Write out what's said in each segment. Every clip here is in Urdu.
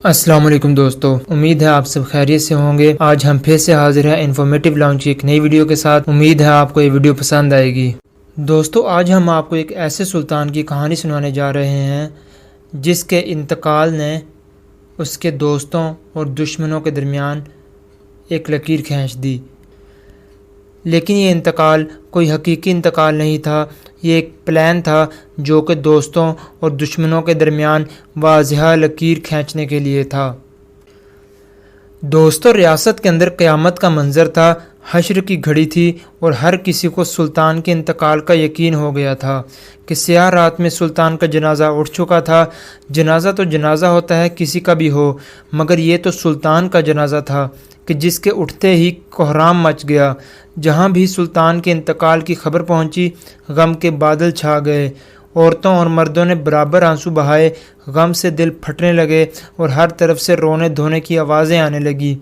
السلام علیکم دوستو، امید ہے آپ سب خیریت سے ہوں گے۔ آج ہم پھر سے حاضر ہیں انفارمیٹیو لاؤنج کی ایک نئی ویڈیو کے ساتھ۔ امید ہے آپ کو یہ ویڈیو پسند آئے گی۔ دوستو، آج ہم آپ کو ایک ایسے سلطان کی کہانی سنانے جا رہے ہیں جس کے انتقال نے اس کے دوستوں اور دشمنوں کے درمیان ایک لکیر کھینچ دی۔ لیکن یہ انتقال کوئی حقیقی انتقال نہیں تھا، یہ ایک پلان تھا جو کہ دوستوں اور دشمنوں کے درمیان واضح لکیر کھینچنے کے لیے تھا۔ دوستوں، ریاست کے اندر قیامت کا منظر تھا، حشر کی گھڑی تھی اور ہر کسی کو سلطان کے انتقال کا یقین ہو گیا تھا کہ سیاہ رات میں سلطان کا جنازہ اٹھ چکا تھا۔ جنازہ تو جنازہ ہوتا ہے، کسی کا بھی ہو، مگر یہ تو سلطان کا جنازہ تھا کہ جس کے اٹھتے ہی کوہرام مچ گیا۔ جہاں بھی سلطان کے انتقال کی خبر پہنچی، غم کے بادل چھا گئے۔ عورتوں اور مردوں نے برابر آنسو بہائے، غم سے دل پھٹنے لگے اور ہر طرف سے رونے دھونے کی آوازیں آنے لگی۔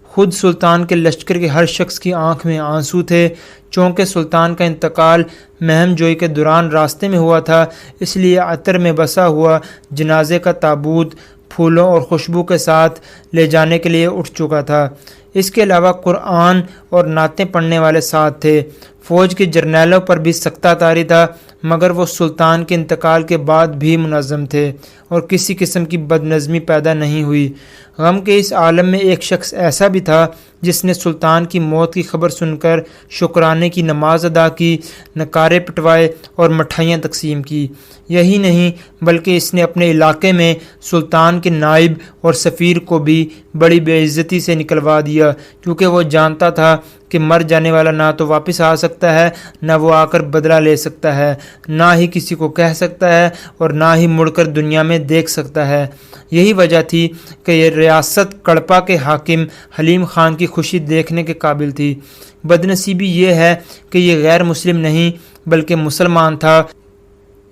خود سلطان کے لشکر کے ہر شخص کی آنکھ میں آنسو تھے۔ چونکہ سلطان کا انتقال مہم جوئی کے دوران راستے میں ہوا تھا، اس لیے عطر میں بسا ہوا جنازے کا تابوت پھولوں اور خوشبو کے ساتھ لے جانے کے لیے اٹھ چکا تھا۔ اس کے علاوہ قرآن اور نعتیں پڑھنے والے ساتھ تھے۔ فوج کے جرنیلوں پر بھی سکتہ طاری تھا، مگر وہ سلطان کے انتقال کے بعد بھی منظم تھے اور کسی قسم کی بدنظمی پیدا نہیں ہوئی۔ غم کے اس عالم میں ایک شخص ایسا بھی تھا جس نے سلطان کی موت کی خبر سن کر شکرانے کی نماز ادا کی، نعرے پٹوائے اور مٹھائیاں تقسیم کی۔ یہی نہیں بلکہ اس نے اپنے علاقے میں سلطان کے نائب اور سفیر کو بھی بڑی بے عزتی سے نکلوا دیا، کیونکہ وہ جانتا تھا کہ مر جانے والا نہ تو واپس آ سکتا ہے، نہ وہ آ کر بدلہ لے سکتا ہے، نہ ہی کسی کو کہہ سکتا ہے اور نہ ہی مڑ کر دنیا میں دیکھ سکتا ہے۔ یہی وجہ تھی کہ یہ ریاست کڑپا کے حاکم حلیم خان کی خوشی دیکھنے کے قابل تھی۔ بدنصیبی یہ ہے کہ یہ غیر مسلم نہیں بلکہ مسلمان تھا۔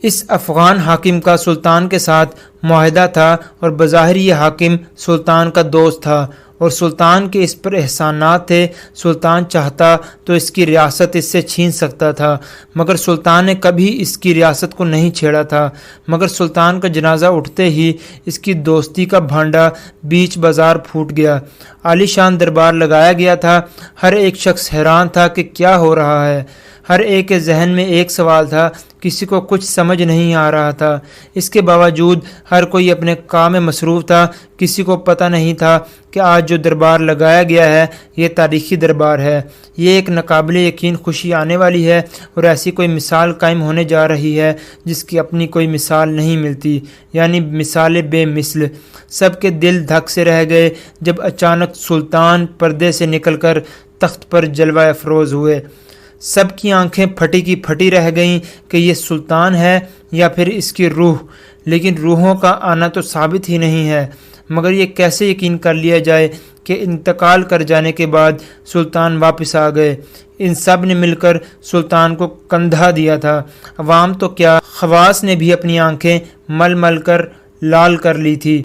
اس افغان حاکم کا سلطان کے ساتھ معاہدہ تھا اور بظاہر یہ حاکم سلطان کا دوست تھا اور سلطان کے اس پر احسانات تھے۔ سلطان چاہتا تو اس کی ریاست اس سے چھین سکتا تھا، مگر سلطان نے کبھی اس کی ریاست کو نہیں چھیڑا تھا۔ مگر سلطان کا جنازہ اٹھتے ہی اس کی دوستی کا بھانڈا بیچ بازار پھوٹ گیا۔ عالی شان دربار لگایا گیا تھا۔ ہر ایک شخص حیران تھا کہ کیا ہو رہا ہے۔ ہر ایک کے ذہن میں ایک سوال تھا، کسی کو کچھ سمجھ نہیں آ رہا تھا۔ اس کے باوجود ہر کوئی اپنے کام میں مصروف تھا۔ کسی کو پتہ نہیں تھا کہ آج جو دربار لگایا گیا ہے یہ تاریخی دربار ہے، یہ ایک ناقابل یقین خوشی آنے والی ہے اور ایسی کوئی مثال قائم ہونے جا رہی ہے جس کی اپنی کوئی مثال نہیں ملتی، یعنی مثال بے مثل۔ سب کے دل دھک سے رہ گئے جب اچانک سلطان پردے سے نکل کر تخت پر جلوہ افروز ہوئے۔ سب کی آنکھیں پھٹی کی پھٹی رہ گئیں کہ یہ سلطان ہے یا پھر اس کی روح، لیکن روحوں کا آنا تو ثابت ہی نہیں ہے۔ مگر یہ کیسے یقین کر لیا جائے کہ انتقال کر جانے کے بعد سلطان واپس آ گئے؟ ان سب نے مل کر سلطان کو کندھا دیا تھا۔ عوام تو کیا، خواص نے بھی اپنی آنکھیں مل مل کر لال کر لی تھی۔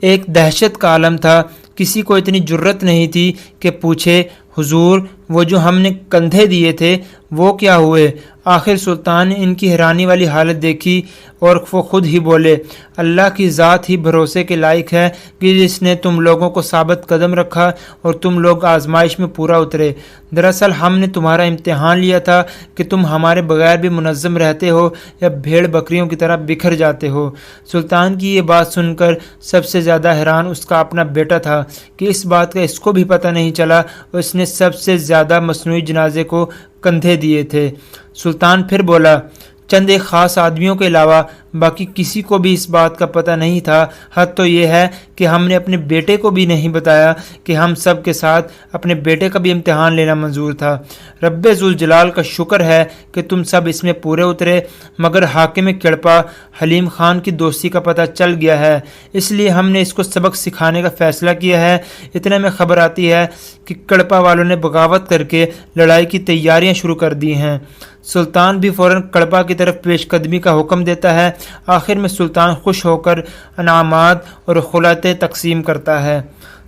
ایک دہشت کا عالم تھا۔ کسی کو اتنی جرت نہیں تھی کہ پوچھے، حضور وہ جو ہم نے کندھے دیے تھے وہ کیا ہوئے؟ آخر سلطان نے ان کی حیرانی والی حالت دیکھی اور وہ خود ہی بولے، اللہ کی ذات ہی بھروسے کے لائق ہے کہ جس نے تم لوگوں کو ثابت قدم رکھا اور تم لوگ آزمائش میں پورا اترے۔ دراصل ہم نے تمہارا امتحان لیا تھا کہ تم ہمارے بغیر بھی منظم رہتے ہو یا بھیڑ بکریوں کی طرح بکھر جاتے ہو۔ سلطان کی یہ بات سن کر سب سے زیادہ حیران اس کا اپنا بیٹا تھا کہ اس بات کا اس کو بھی پتہ نہیں چلا اور اس نے سب سے زیادہ مصنوعی جنازے کو کندھے دیے تھے۔ سلطان پھر بولا، چند ایک خاص آدمیوں کے علاوہ باقی کسی کو بھی اس بات کا پتہ نہیں تھا۔ حد تو یہ ہے کہ ہم نے اپنے بیٹے کو بھی نہیں بتایا کہ ہم سب کے ساتھ اپنے بیٹے کا بھی امتحان لینا منظور تھا۔ رب ذوالجلال کا شکر ہے کہ تم سب اس میں پورے اترے، مگر حاکم کڑپا حلیم خان کی دوستی کا پتہ چل گیا ہے، اس لیے ہم نے اس کو سبق سکھانے کا فیصلہ کیا ہے۔ اتنے میں خبر آتی ہے کہ کڑپا والوں نے بغاوت کر کے لڑائی کی تیاریاں شروع کر دی ہیں۔ سلطان بھی فوراً کڑپا کی طرف پیش قدمی کا حکم دیتا ہے۔ آخر میں سلطان خوش ہو کر انعامات اور خلعتیں تقسیم کرتا ہے۔